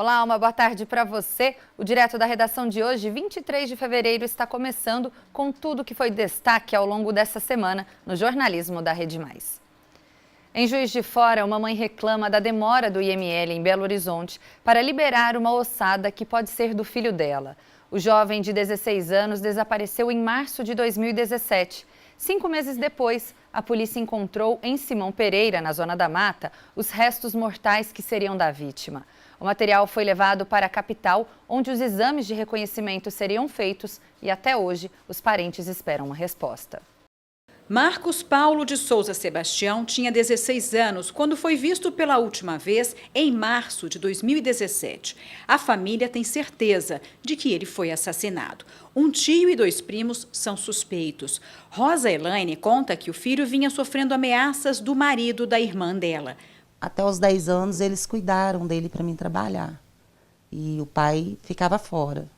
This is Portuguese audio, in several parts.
Olá, uma boa tarde para você. O Direto da Redação de hoje, 23 de fevereiro, está começando com tudo que foi destaque ao longo dessa semana no jornalismo da Rede Mais. Em Juiz de Fora, uma mãe reclama da demora do IML em Belo Horizonte para liberar uma ossada que pode ser do filho dela. O jovem de 16 anos desapareceu em março de 2017. 5 meses depois, a polícia encontrou em Simão Pereira, na Zona da Mata, os restos mortais que seriam da vítima. O material foi levado para a capital, onde os exames de reconhecimento seriam feitos e até hoje os parentes esperam uma resposta. Marcos Paulo de Souza Sebastião tinha 16 anos quando foi visto pela última vez em março de 2017. A família tem certeza de que ele foi assassinado. Um tio e 2 primos são suspeitos. Rosa Elaine conta que o filho vinha sofrendo ameaças do marido da irmã dela. Até os 10 anos eles cuidaram dele para mim trabalhar. E o pai ficava fora.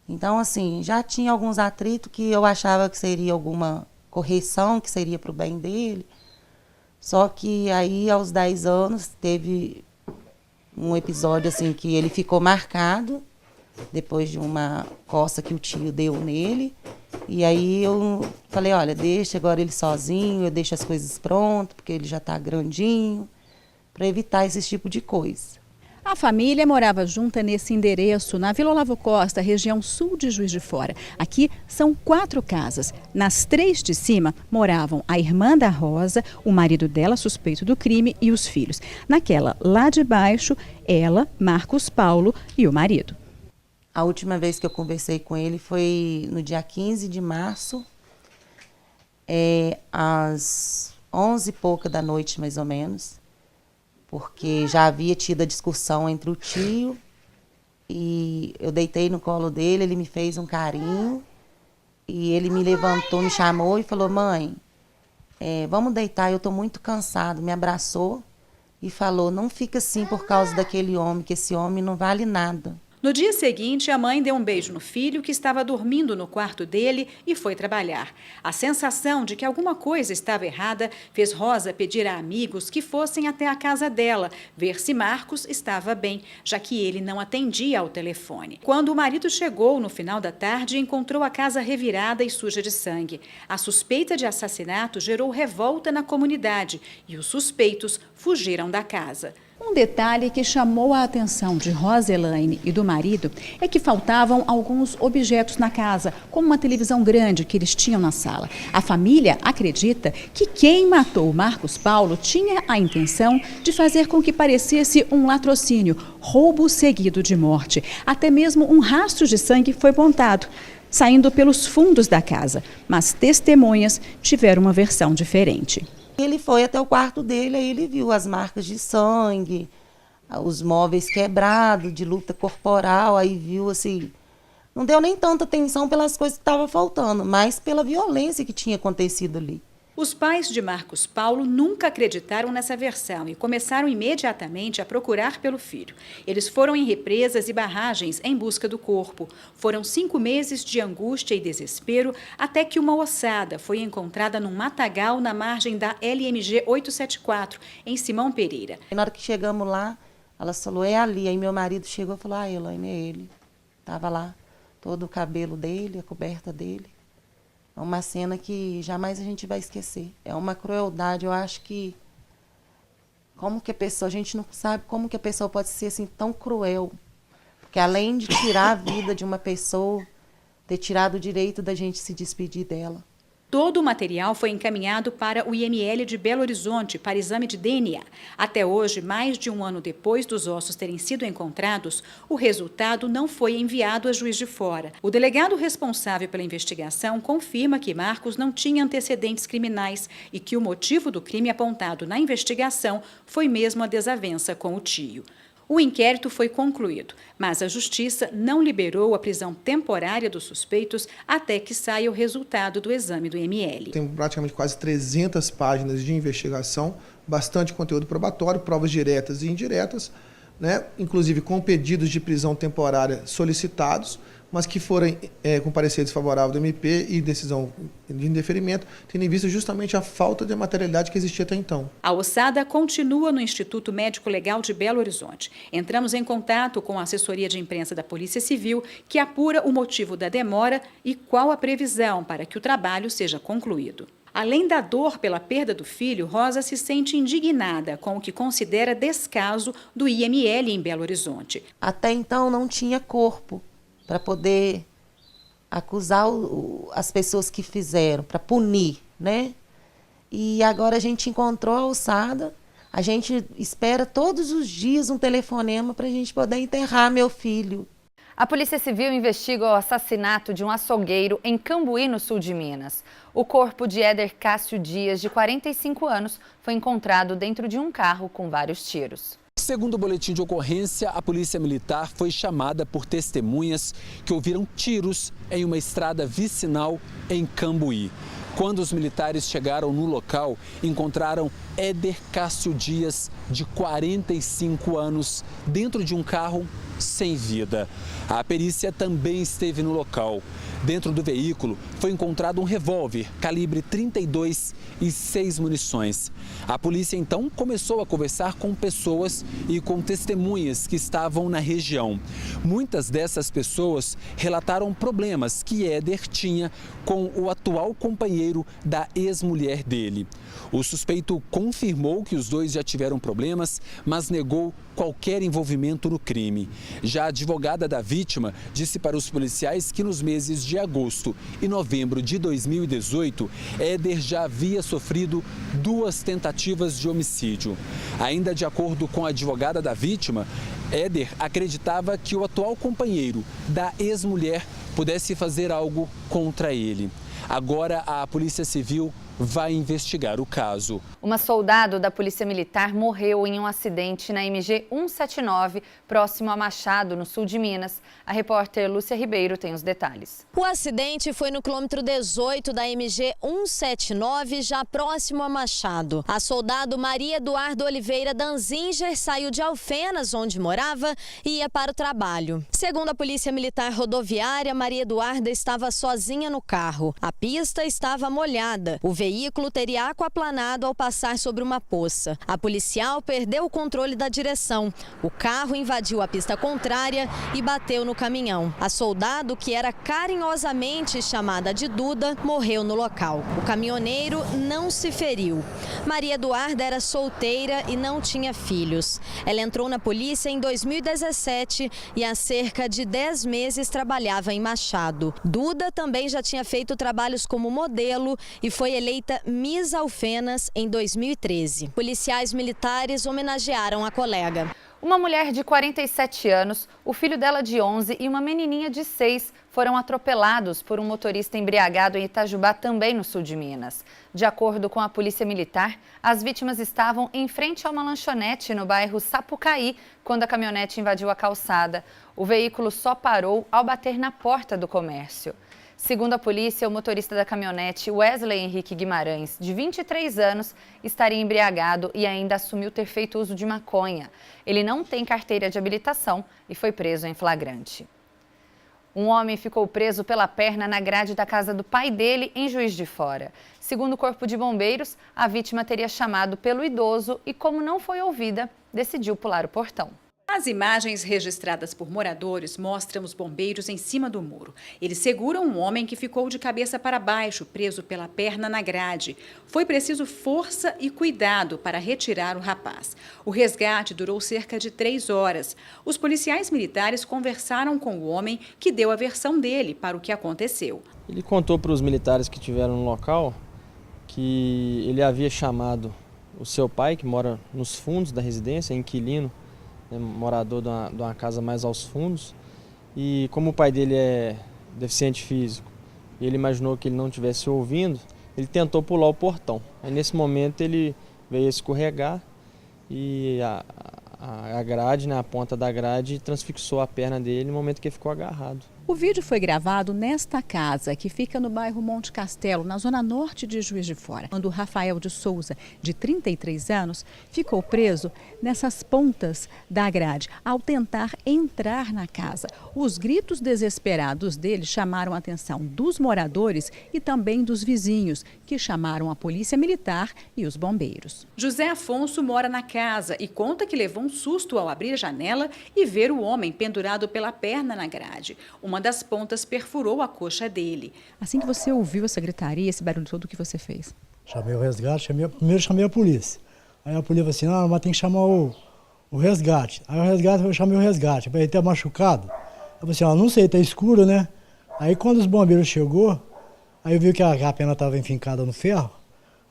Então, assim, já tinha alguns atritos que eu achava que seria alguma correção, que seria para o bem dele. Só que aí, aos 10 anos, teve um episódio assim que ele ficou marcado, depois de uma coça que o tio deu nele. E aí eu falei, olha, deixa agora ele sozinho, eu deixo as coisas prontas, porque ele já está grandinho, para evitar esse tipo de coisa. A família morava junta nesse endereço, na Vila Olavo Costa, região sul de Juiz de Fora. Aqui são 4 casas. Nas 3 de cima moravam a irmã da Rosa, o marido dela suspeito do crime e os filhos. Naquela lá de baixo, ela, Marcos Paulo e o marido. A última vez que eu conversei com ele foi no dia 15 de março, às 11 e pouca da noite, mais ou menos. Porque já havia tido a discussão entre o tio e eu deitei no colo dele, ele me fez um carinho e ele me levantou, me chamou e falou, mãe, vamos deitar, eu estou muito cansado, me abraçou e falou, não fica assim por causa daquele homem, que esse homem não vale nada. No dia seguinte, a mãe deu um beijo no filho que estava dormindo no quarto dele e foi trabalhar. A sensação de que alguma coisa estava errada fez Rosa pedir a amigos que fossem até a casa dela, ver se Marcos estava bem, já que ele não atendia ao telefone. Quando o marido chegou no final da tarde, encontrou a casa revirada e suja de sangue. A suspeita de assassinato gerou revolta na comunidade e os suspeitos fugiram da casa. Um detalhe que chamou a atenção de Rosa Elaine e do marido é que faltavam alguns objetos na casa, como uma televisão grande que eles tinham na sala. A família acredita que quem matou Marcos Paulo tinha a intenção de fazer com que parecesse um latrocínio, roubo seguido de morte. Até mesmo um rastro de sangue foi apontado, saindo pelos fundos da casa, mas testemunhas tiveram uma versão diferente. Ele foi até o quarto dele, aí ele viu as marcas de sangue, os móveis quebrados, de luta corporal, aí viu assim, não deu nem tanta atenção pelas coisas que estavam faltando, mas pela violência que tinha acontecido ali. Os pais de Marcos Paulo nunca acreditaram nessa versão e começaram imediatamente a procurar pelo filho. Eles foram em represas e barragens em busca do corpo. Foram 5 meses de angústia e desespero até que uma ossada foi encontrada num matagal na margem da LMG 874, em Simão Pereira. E na hora que chegamos lá, ela falou, é ali. Aí meu marido chegou e falou, Elaine, é ele. Estava lá, todo o cabelo dele, a coberta dele. É uma cena que jamais a gente vai esquecer. É uma crueldade, eu acho que... Como que a pessoa... A gente não sabe como que a pessoa pode ser assim tão cruel. Porque além de tirar a vida de uma pessoa, ter tirado o direito da gente se despedir dela. Todo o material foi encaminhado para o IML de Belo Horizonte para exame de DNA. Até hoje, mais de 1 ano depois dos ossos terem sido encontrados, o resultado não foi enviado a Juiz de Fora. O delegado responsável pela investigação confirma que Marcos não tinha antecedentes criminais e que o motivo do crime apontado na investigação foi mesmo a desavença com o tio. O inquérito foi concluído, mas a Justiça não liberou a prisão temporária dos suspeitos até que saia o resultado do exame do IML. Tem praticamente quase 300 páginas de investigação, bastante conteúdo probatório, provas diretas e indiretas, né, inclusive com pedidos de prisão temporária solicitados, mas que forem com parecer desfavorável do MP e decisão de indeferimento, tendo em vista justamente a falta de materialidade que existia até então. A ossada continua no Instituto Médico Legal de Belo Horizonte. Entramos em contato com a assessoria de imprensa da Polícia Civil, que apura o motivo da demora e qual a previsão para que o trabalho seja concluído. Além da dor pela perda do filho, Rosa se sente indignada com o que considera descaso do IML em Belo Horizonte. Até então não tinha corpo para poder acusar as pessoas que fizeram, para punir, né? E agora a gente encontrou a ossada, a gente espera todos os dias um telefonema para a gente poder enterrar meu filho. A Polícia Civil investiga o assassinato de um açougueiro em Cambuí, no sul de Minas. O corpo de Éder Cássio Dias, de 45 anos, foi encontrado dentro de um carro com vários tiros. Segundo o boletim de ocorrência, a Polícia Militar foi chamada por testemunhas que ouviram tiros em uma estrada vicinal em Cambuí. Quando os militares chegaram no local, encontraram Éder Cássio Dias, de 45 anos, dentro de um carro sem vida. A perícia também esteve no local. Dentro do veículo foi encontrado um revólver calibre 32 e 6 munições. A polícia então começou a conversar com pessoas e com testemunhas que estavam na região. Muitas dessas pessoas relataram problemas que Éder tinha com o atual companheiro da ex-mulher dele. O suspeito confirmou que os dois já tiveram problemas, mas negou qualquer envolvimento no crime. Já a advogada da vítima disse para os policiais que nos meses de agosto e novembro de 2018, Éder já havia sofrido 2 tentativas de homicídio. Ainda de acordo com a advogada da vítima, Éder acreditava que o atual companheiro da ex-mulher pudesse fazer algo contra ele. Agora a Polícia Civil vai investigar o caso. Uma soldado da Polícia Militar morreu em um acidente na MG 179, próximo a Machado, no sul de Minas. A repórter Lúcia Ribeiro tem os detalhes. O acidente foi no quilômetro 18 da MG 179, já próximo a Machado. A soldado Maria Eduardo Oliveira Danzinger saiu de Alfenas, onde morava, e ia para o trabalho. Segundo a Polícia Militar Rodoviária, Maria Eduarda estava sozinha no carro. A pista estava molhada. O veículo teria aquaplanado ao passar sobre uma poça. A policial perdeu o controle da direção. O carro invadiu a pista contrária e bateu no caminhão. A soldado, que era carinhosamente chamada de Duda, morreu no local. O caminhoneiro não se feriu. Maria Eduarda era solteira e não tinha filhos. Ela entrou na polícia em 2017 e há cerca de 10 meses trabalhava em Machado. Duda também já tinha feito trabalhos como modelo e foi eleita Miss Alfenas em 2013. Policiais militares homenagearam a colega. Uma mulher de 47 anos, o filho dela de 11 e uma menininha de 6 foram atropelados por um motorista embriagado em Itajubá, também no sul de Minas. De acordo com a Polícia Militar, as vítimas estavam em frente a uma lanchonete no bairro Sapucaí, quando a caminhonete invadiu a calçada. O veículo só parou ao bater na porta do comércio. Segundo a polícia, o motorista da caminhonete, Wesley Henrique Guimarães, de 23 anos, estaria embriagado e ainda assumiu ter feito uso de maconha. Ele não tem carteira de habilitação e foi preso em flagrante. Um homem ficou preso pela perna na grade da casa do pai dele, em Juiz de Fora. Segundo o Corpo de Bombeiros, a vítima teria chamado pelo idoso e, como não foi ouvida, decidiu pular o portão. As imagens registradas por moradores mostram os bombeiros em cima do muro. Eles seguram um homem que ficou de cabeça para baixo, preso pela perna na grade. Foi preciso força e cuidado para retirar o rapaz. O resgate durou cerca de 3 horas. Os policiais militares conversaram com o homem, que deu a versão dele para o que aconteceu. Ele contou para os militares que estiveram no local que ele havia chamado o seu pai, que mora nos fundos da residência, inquilino, morador de uma casa mais aos fundos, e como o pai dele é deficiente físico e ele imaginou que ele não estivesse ouvindo, ele tentou pular o portão. Aí nesse momento ele veio escorregar e a grade, a ponta da grade, transfixou a perna dele no momento que ele ficou agarrado. O vídeo foi gravado nesta casa, que fica no bairro Monte Castelo, na zona norte de Juiz de Fora, quando o Rafael de Souza, de 33 anos, ficou preso nessas pontas da grade ao tentar entrar na casa. Os gritos desesperados dele chamaram a atenção dos moradores e também dos vizinhos, que chamaram a polícia militar e os bombeiros. José Afonso mora na casa e conta que levou um susto ao abrir a janela e ver o homem pendurado pela perna na grade. Uma das pontas perfurou a coxa dele. Assim que você ouviu essa gritaria, esse barulho todo, o que você fez? Chamei o resgate, primeiro chamei a polícia. Aí a polícia falou assim, não, mas tem que chamar o resgate. Aí eu chamei o resgate, ele tá machucado. Eu falei assim, não sei, tá escuro, né? Aí quando os bombeiros chegou, aí eu vi que a perna estava enfincada no ferro.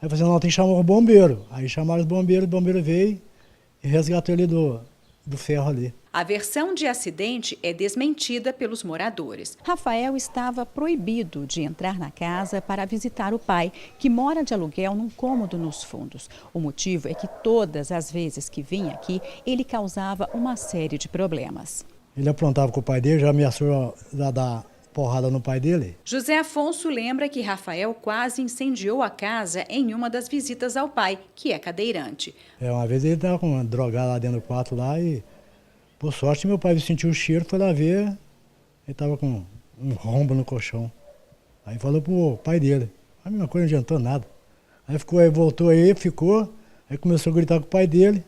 Aí eu falei assim, não, tem que chamar o bombeiro. Aí chamaram os bombeiros, o bombeiro veio e resgatou ele do ferro ali. A versão de acidente é desmentida pelos moradores. Rafael estava proibido de entrar na casa para visitar o pai, que mora de aluguel num cômodo nos fundos. O motivo é que todas as vezes que vinha aqui, ele causava uma série de problemas. Ele aprontava com o pai dele, já ameaçou dar porrada no pai dele. José Afonso lembra que Rafael quase incendiou a casa em uma das visitas ao pai, que é cadeirante. Uma vez ele estava com uma drogada lá dentro do quarto lá e, por sorte, meu pai sentiu o cheiro, foi lá ver, ele estava com um rombo no colchão. Aí falou pro pai dele, a mesma coisa, não adiantou nada. Aí voltou aí, aí começou a gritar com o pai dele,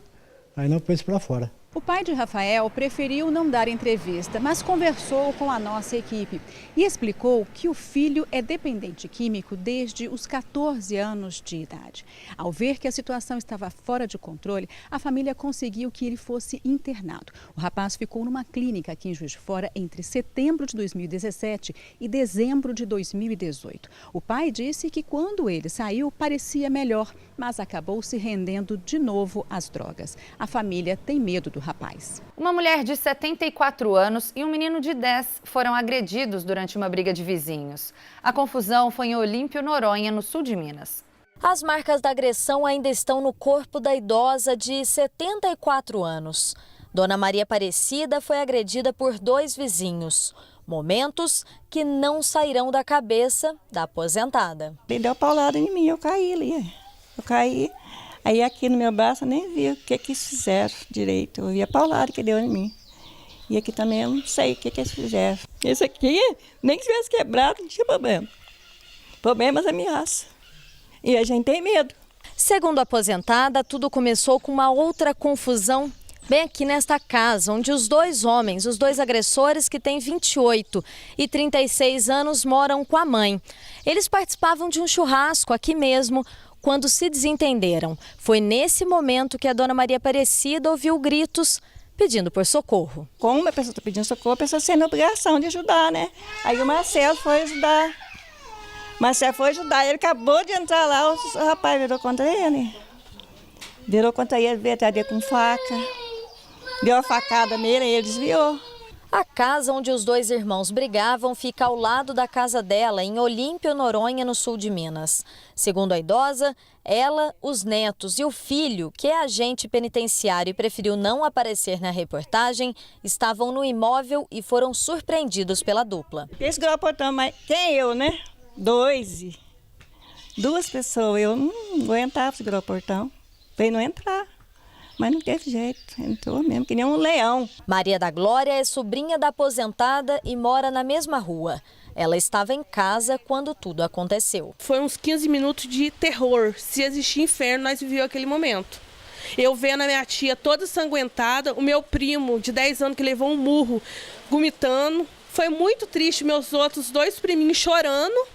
aí não pôs para fora. O pai de Rafael preferiu não dar entrevista, mas conversou com a nossa equipe e explicou que o filho é dependente químico desde os 14 anos de idade. Ao ver que a situação estava fora de controle, a família conseguiu que ele fosse internado. O rapaz ficou numa clínica aqui em Juiz de Fora entre setembro de 2017 e dezembro de 2018. O pai disse que quando ele saiu parecia melhor, mas acabou se rendendo de novo às drogas. A família tem medo do rapaz. Uma mulher de 74 anos e um menino de 10 foram agredidos durante uma briga de vizinhos. A confusão foi em Olímpio, Noronha, no sul de Minas. As marcas da agressão ainda estão no corpo da idosa de 74 anos. Dona Maria Aparecida foi agredida por 2 vizinhos. Momentos que não sairão da cabeça da aposentada. Ele deu paulada em mim, eu caí ali. Aí aqui no meu braço eu nem vi o que eles fizeram direito. Eu vi a paulada que deu em mim. E aqui também eu não sei o que eles fizeram. Esse aqui, nem que tivesse quebrado, não tinha problema. Problemas ameaça. E a gente tem medo. Segundo a aposentada, tudo começou com uma outra confusão bem aqui nesta casa, onde os 2 homens, os 2 agressores que têm 28 e 36 anos, moram com a mãe. Eles participavam de um churrasco aqui mesmo, quando se desentenderam. Foi nesse momento que a Dona Maria Aparecida ouviu gritos pedindo por socorro. Como a pessoa está pedindo socorro, a pessoa tem a obrigação de ajudar, né? Aí o Marcelo foi ajudar. Ele acabou de entrar lá, o rapaz virou contra ele. Veio atrás dele com faca. Deu uma facada nele e ele desviou. A casa onde os 2 irmãos brigavam fica ao lado da casa dela, em Olímpio, Noronha, no sul de Minas. Segundo a idosa, ela, os netos e o filho, que é agente penitenciário e preferiu não aparecer na reportagem, estavam no imóvel e foram surpreendidos pela dupla. Esse grau portão, mas quem eu, né? 2 pessoas, eu não aguentava esse grau portão, veio não entrar. Mas não teve jeito, entrou mesmo, que nem um leão. Maria da Glória é sobrinha da aposentada e mora na mesma rua. Ela estava em casa quando tudo aconteceu. Foi uns 15 minutos de terror. Se existia inferno, nós vivemos aquele momento. Eu vendo a minha tia toda ensanguentada, o meu primo de 10 anos que levou um murro, vomitando. Foi muito triste, meus outros 2 priminhos chorando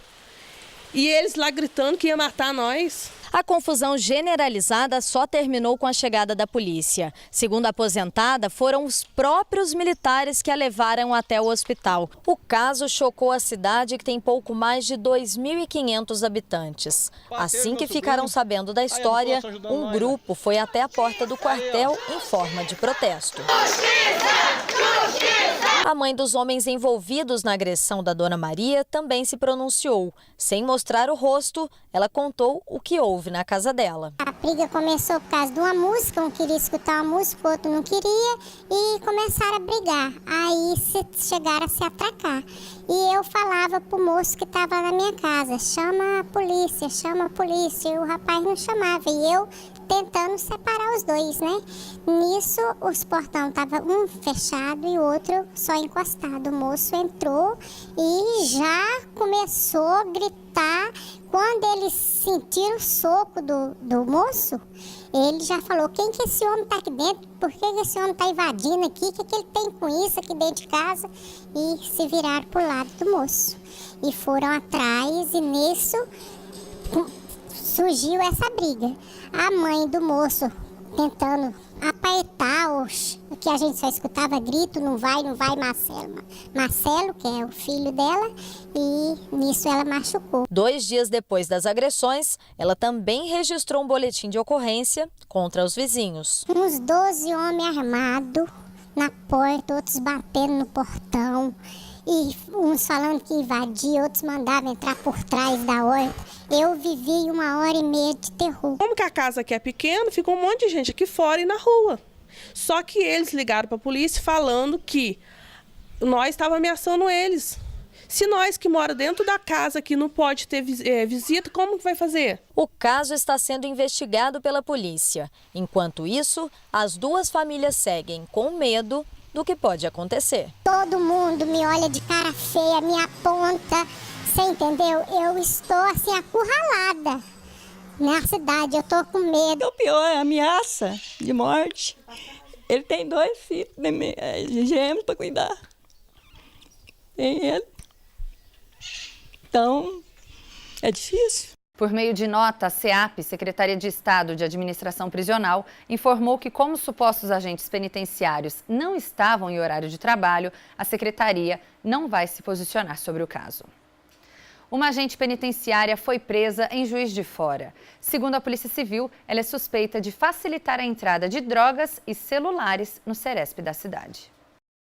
e eles lá gritando que ia matar nós. A confusão generalizada só terminou com a chegada da polícia. Segundo a aposentada, foram os próprios militares que a levaram até o hospital. O caso chocou a cidade, que tem pouco mais de 2.500 habitantes. Assim que ficaram sabendo da história, um grupo foi até a porta do quartel em forma de protesto. Justiça! Justiça! A mãe dos homens envolvidos na agressão da dona Maria também se pronunciou. Sem mostrar o rosto, ela contou o que houve na casa dela. A briga começou por causa de uma música, um queria escutar uma música, o outro não queria, e começaram a brigar. Aí chegaram a se atracar. E eu falava pro moço que estava na minha casa, chama a polícia, e o rapaz não chamava, e eu tentando separar os dois, né? Nisso, os portões estavam um fechado e o outro só encostado. O moço entrou e já começou a gritar. Quando eles sentiram o soco do moço, ele já falou, quem que esse homem está aqui dentro? Por que esse homem está invadindo aqui? O que ele tem com isso aqui dentro de casa? E se viraram para o lado do moço. E foram atrás e nisso surgiu essa briga. A mãe do moço tentando apertar o que a gente só escutava grito, não vai, Marcelo. Marcelo, que é o filho dela, e nisso ela machucou. 2 dias depois das agressões, ela também registrou um boletim de ocorrência contra os vizinhos. Uns 12 homens armados na porta, outros batendo no portão. E uns falando que invadia, outros mandavam entrar por trás da horta. Eu vivi 1h30 de terror. Como que a casa aqui é pequena, fica um monte de gente aqui fora e na rua. Só que eles ligaram para a polícia falando que nós estávamos ameaçando eles. Se nós que mora dentro da casa que não pode ter visita, como que vai fazer? O caso está sendo investigado pela polícia. Enquanto isso, as 2 famílias seguem com medo do que pode acontecer. Todo mundo me olha de cara feia, me aponta, você entendeu? Eu estou assim acurralada na cidade, eu tô com medo. O pior é a ameaça de morte. Ele tem 2 filhos gêmeos para cuidar. Tem ele. Então, é difícil. Por meio de nota, a SEAP, Secretaria de Estado de Administração Prisional, informou que, como os supostos agentes penitenciários não estavam em horário de trabalho, a Secretaria não vai se posicionar sobre o caso. Uma agente penitenciária foi presa em Juiz de Fora. Segundo a Polícia Civil, ela é suspeita de facilitar a entrada de drogas e celulares no Ceresp da cidade.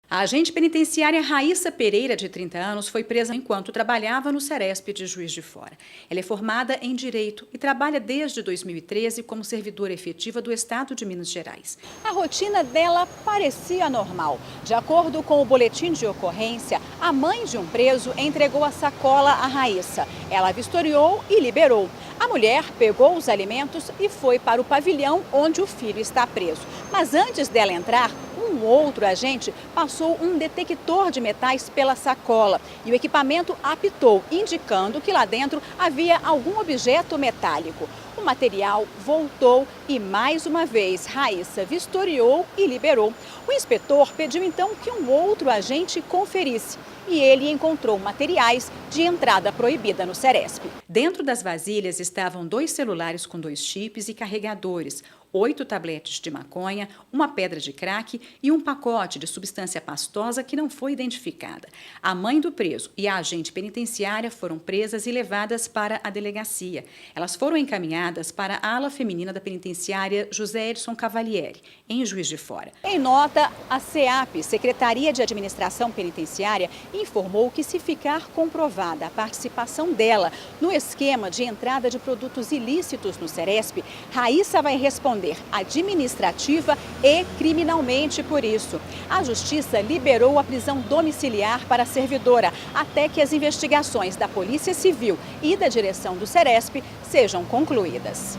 A agente penitenciária Raíssa Pereira, de 30 anos, foi presa enquanto trabalhava no Ceresp de Juiz de Fora. Ela é formada em Direito e trabalha desde 2013 como servidora efetiva do Estado de Minas Gerais. A rotina dela parecia normal. De acordo com o boletim de ocorrência, a mãe de um preso entregou a sacola a Raíssa. Ela vistoriou e liberou. A mulher pegou os alimentos e foi para o pavilhão onde o filho está preso. Mas antes dela entrar, um outro agente passou um detector de metais pela sacola e o equipamento apitou, indicando que lá dentro havia algum objeto metálico. O material voltou e, mais uma vez, Raíssa vistoriou e liberou. O inspetor pediu então que um outro agente conferisse e ele encontrou materiais de entrada proibida no Ceresp. Dentro das vasilhas estavam 2 celulares com 2 chips e carregadores, 8 tabletes de maconha, uma pedra de crack e um pacote de substância pastosa que não foi identificada. A mãe do preso e a agente penitenciária foram presas e levadas para a delegacia. Elas foram encaminhadas para a ala feminina da penitenciária José Edson Cavalieri, em Juiz de Fora. Em nota, a SEAP, Secretaria de Administração Penitenciária, informou que, se ficar comprovada a participação dela no esquema de entrada de produtos ilícitos no Ceresp, Raíssa vai responder administrativa e criminalmente por isso. A Justiça liberou a prisão domiciliar para a servidora até que as investigações da Polícia Civil e da direção do Ceresp sejam concluídas.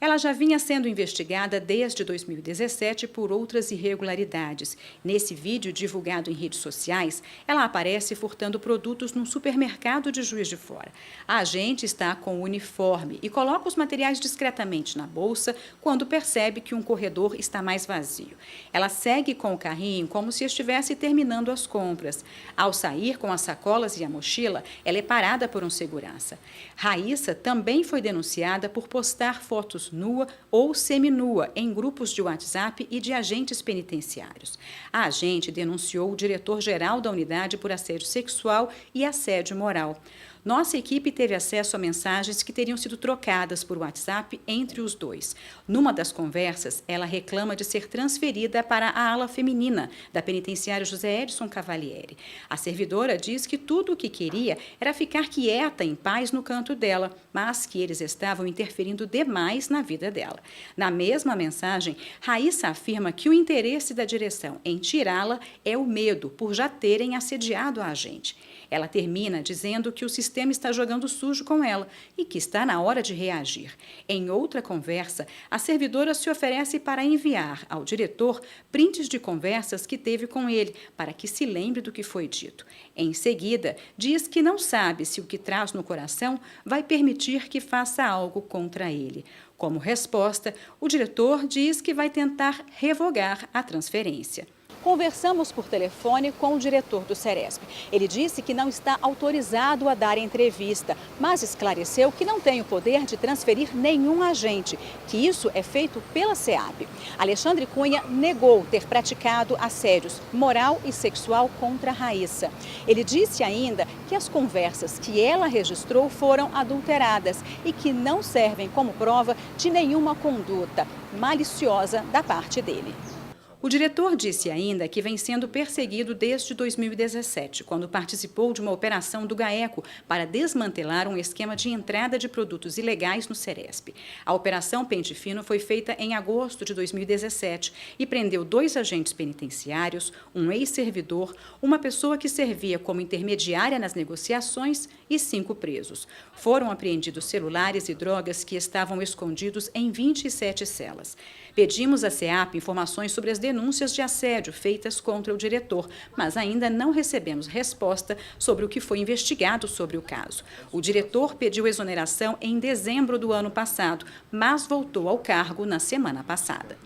Ela já vinha sendo investigada desde 2017 por outras irregularidades. Nesse vídeo divulgado em redes sociais, ela aparece furtando produtos num supermercado de Juiz de Fora. A agente está com o uniforme e coloca os materiais discretamente na bolsa quando percebe que um corredor está mais vazio. Ela segue com o carrinho como se estivesse terminando as compras. Ao sair com as sacolas e a mochila, ela é parada por um segurança. Raíssa também foi denunciada por postar fotos nua ou seminua em grupos de WhatsApp e de agentes penitenciários. A agente denunciou o diretor-geral da unidade por assédio sexual e assédio moral. Nossa equipe teve acesso a mensagens que teriam sido trocadas por WhatsApp entre os dois. Numa das conversas, ela reclama de ser transferida para a ala feminina da penitenciária José Edson Cavalieri. A servidora diz que tudo o que queria era ficar quieta, em paz, no canto dela, mas que eles estavam interferindo demais na vida dela. Na mesma mensagem, Raíssa afirma que o interesse da direção em tirá-la é o medo por já terem assediado a agente. Ela termina dizendo que o sistema está jogando sujo com ela e que está na hora de reagir. Em outra conversa, a servidora se oferece para enviar ao diretor prints de conversas que teve com ele, para que se lembre do que foi dito. Em seguida, diz que não sabe se o que traz no coração vai permitir que faça algo contra ele. Como resposta, o diretor diz que vai tentar revogar a transferência. Conversamos por telefone com o diretor do Ceresp. Ele disse que não está autorizado a dar entrevista, mas esclareceu que não tem o poder de transferir nenhum agente, que isso é feito pela SEAP. Alexandre Cunha negou ter praticado assédios moral e sexual contra Raíssa. Ele disse ainda que as conversas que ela registrou foram adulteradas e que não servem como prova de nenhuma conduta maliciosa da parte dele. O diretor disse ainda que vem sendo perseguido desde 2017, quando participou de uma operação do GAECO para desmantelar um esquema de entrada de produtos ilegais no Ceresp. A Operação Pente Fino foi feita em agosto de 2017 e prendeu 2 agentes penitenciários, um ex-servidor, uma pessoa que servia como intermediária nas negociações e 5 presos. Foram apreendidos celulares e drogas que estavam escondidos em 27 celas. Pedimos à SEAP informações sobre as denúncias de assédio feitas contra o diretor, mas ainda não recebemos resposta sobre o que foi investigado sobre o caso. O diretor pediu exoneração em dezembro do ano passado, mas voltou ao cargo na semana passada.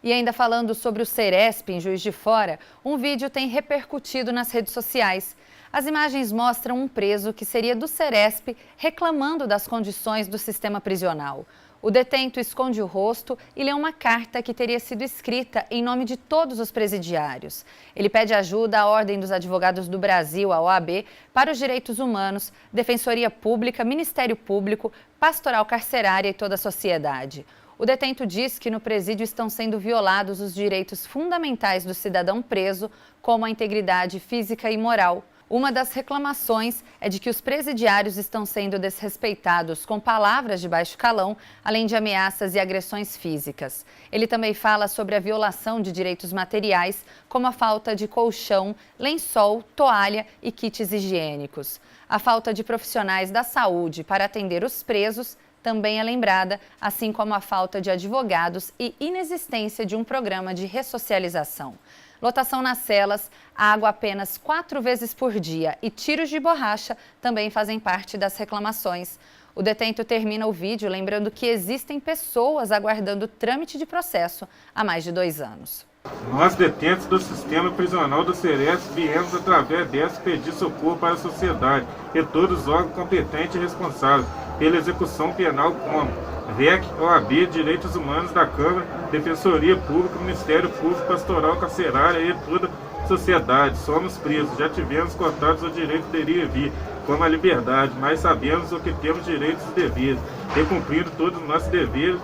E ainda falando sobre o Ceresp em Juiz de Fora, um vídeo tem repercutido nas redes sociais. As imagens mostram um preso que seria do Ceresp reclamando das condições do sistema prisional. O detento esconde o rosto e lê uma carta que teria sido escrita em nome de todos os presidiários. Ele pede ajuda à Ordem dos Advogados do Brasil, a OAB, para os direitos humanos, Defensoria Pública, Ministério Público, Pastoral Carcerária e toda a sociedade. O detento diz que no presídio estão sendo violados os direitos fundamentais do cidadão preso, como a integridade física e moral. Uma das reclamações é de que os presidiários estão sendo desrespeitados com palavras de baixo calão, além de ameaças e agressões físicas. Ele também fala sobre a violação de direitos materiais, como a falta de colchão, lençol, toalha e kits higiênicos. A falta de profissionais da saúde para atender os presos também é lembrada, assim como a falta de advogados e inexistência de um programa de ressocialização. Lotação nas celas, água apenas 4 vezes por dia e tiros de borracha também fazem parte das reclamações. O detento termina o vídeo lembrando que existem pessoas aguardando trâmite de processo há mais de 2 anos. Nós, detentos do sistema prisional do Ceresp, viemos através dessa pedir socorro para a sociedade e todos os órgãos competentes e responsáveis pela execução penal como VEC, OAB, Direitos Humanos da Câmara, Defensoria Pública, Ministério Público, Pastoral Carcerária e toda a sociedade. Somos presos, já tivemos cortados o direito de ir e vir, como a liberdade, mas sabemos o que temos direitos e deveres, e cumprindo todos os nossos deveres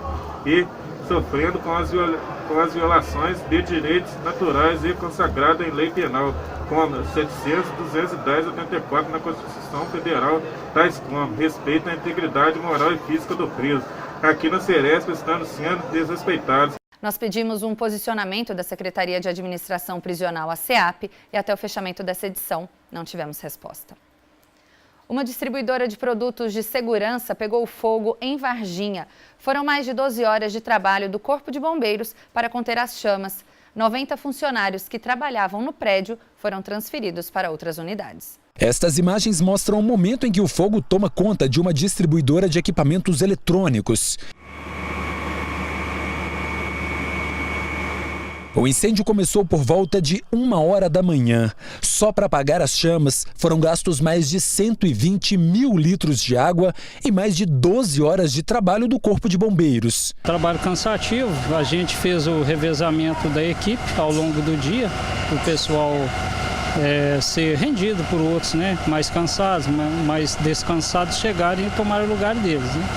e sofrendo com as violações de direitos naturais e consagrados em lei penal, como 700, 210 e 84 na Constituição Federal, tais como respeito à integridade moral e física do preso. Aqui no Ceresp estamos sendo desrespeitados. Nós pedimos um posicionamento da Secretaria de Administração Prisional, a SEAP, e até o fechamento dessa edição não tivemos resposta. Uma distribuidora de produtos de segurança pegou fogo em Varginha. Foram mais de 12 horas de trabalho do Corpo de Bombeiros para conter as chamas. 90 funcionários que trabalhavam no prédio foram transferidos para outras unidades. Estas imagens mostram o momento em que o fogo toma conta de uma distribuidora de equipamentos eletrônicos. O incêndio começou por volta de 1h da manhã. Só para apagar as chamas foram gastos mais de 120 mil litros de água e mais de 12 horas de trabalho do Corpo de Bombeiros. Trabalho cansativo, a gente fez o revezamento da equipe ao longo do dia. O pessoal ser rendido por outros, né? Mais cansados, mais descansados chegarem e tomarem o lugar deles, né?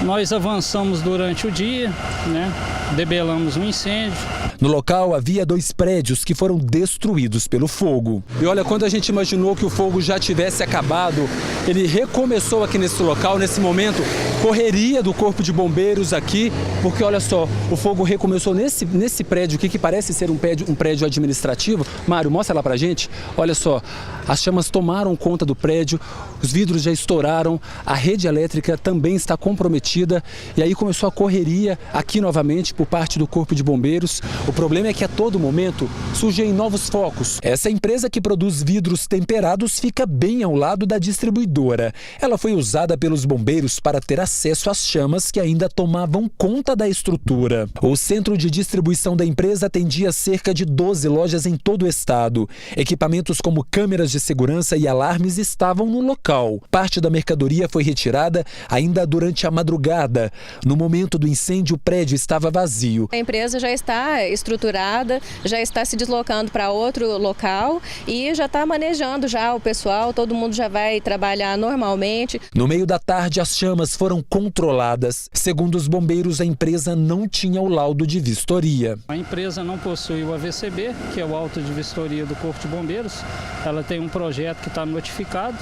Nós avançamos durante o dia, né? Debelamos um incêndio. No local havia 2 prédios que foram destruídos pelo fogo. E olha, quando a gente imaginou que o fogo já tivesse acabado, ele recomeçou aqui nesse local, nesse momento, correria do Corpo de Bombeiros aqui, porque olha só, o fogo recomeçou nesse prédio aqui, que parece ser um prédio administrativo. Mário, mostra lá pra gente. Olha só, as chamas tomaram conta do prédio, os vidros já estouraram, a rede elétrica também está comprometida, e aí começou a correria aqui novamente por parte do Corpo de Bombeiros. O problema é que a todo momento surgem novos focos. Essa empresa que produz vidros temperados fica bem ao lado da distribuidora. Ela foi usada pelos bombeiros para ter acesso às chamas que ainda tomavam conta da estrutura. O centro de distribuição da empresa atendia cerca de 12 lojas em todo o estado. Equipamentos como câmeras de segurança e alarmes estavam no local. Parte da mercadoria foi retirada ainda durante a madrugada. No momento do incêndio, o prédio estava vazio. A empresa já está estruturada, já está se deslocando para outro local e já está manejando já o pessoal, todo mundo já vai trabalhar normalmente. No meio da tarde, as chamas foram controladas. Segundo os bombeiros, a empresa não tinha o laudo de vistoria. A empresa não possui o AVCB, que é o auto de vistoria do Corpo de Bombeiros. Ela tem um projeto que está notificado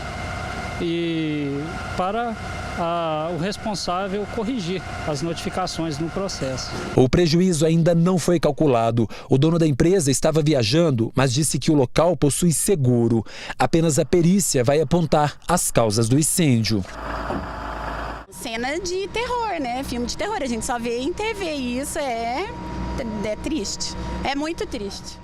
e para o responsável corrigir as notificações no processo. O prejuízo ainda não foi calculado. O dono da empresa estava viajando, mas disse que o local possui seguro. Apenas a perícia vai apontar as causas do incêndio. Cena de terror, né? Filme de terror. A gente só vê em TV e isso é triste. É muito triste.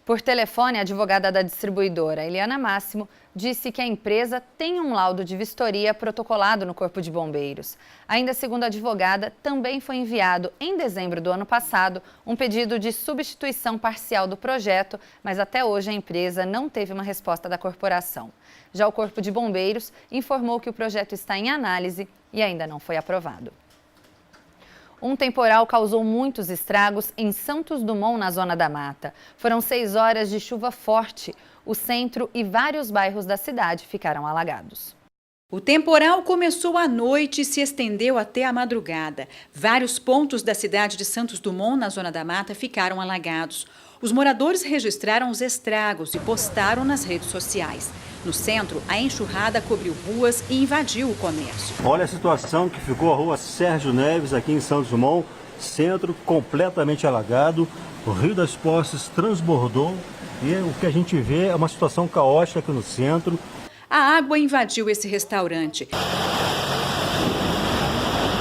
Por telefone, a advogada da distribuidora, Eliana Máximo, disse que a empresa tem um laudo de vistoria protocolado no Corpo de Bombeiros. Ainda segundo a advogada, também foi enviado, em dezembro do ano passado, um pedido de substituição parcial do projeto, mas até hoje a empresa não teve uma resposta da corporação. Já o Corpo de Bombeiros informou que o projeto está em análise e ainda não foi aprovado. Um temporal causou muitos estragos em Santos Dumont, na Zona da Mata. Foram 6 horas de chuva forte. O centro e vários bairros da cidade ficaram alagados. O temporal começou à noite e se estendeu até a madrugada. Vários pontos da cidade de Santos Dumont, na Zona da Mata, ficaram alagados. Os moradores registraram os estragos e postaram nas redes sociais. No centro, a enxurrada cobriu ruas e invadiu o comércio. Olha a situação que ficou a rua Sérgio Neves, aqui em Santos Dumont, centro completamente alagado. O Rio das Poças transbordou e o que a gente vê é uma situação caótica aqui no centro. A água invadiu esse restaurante.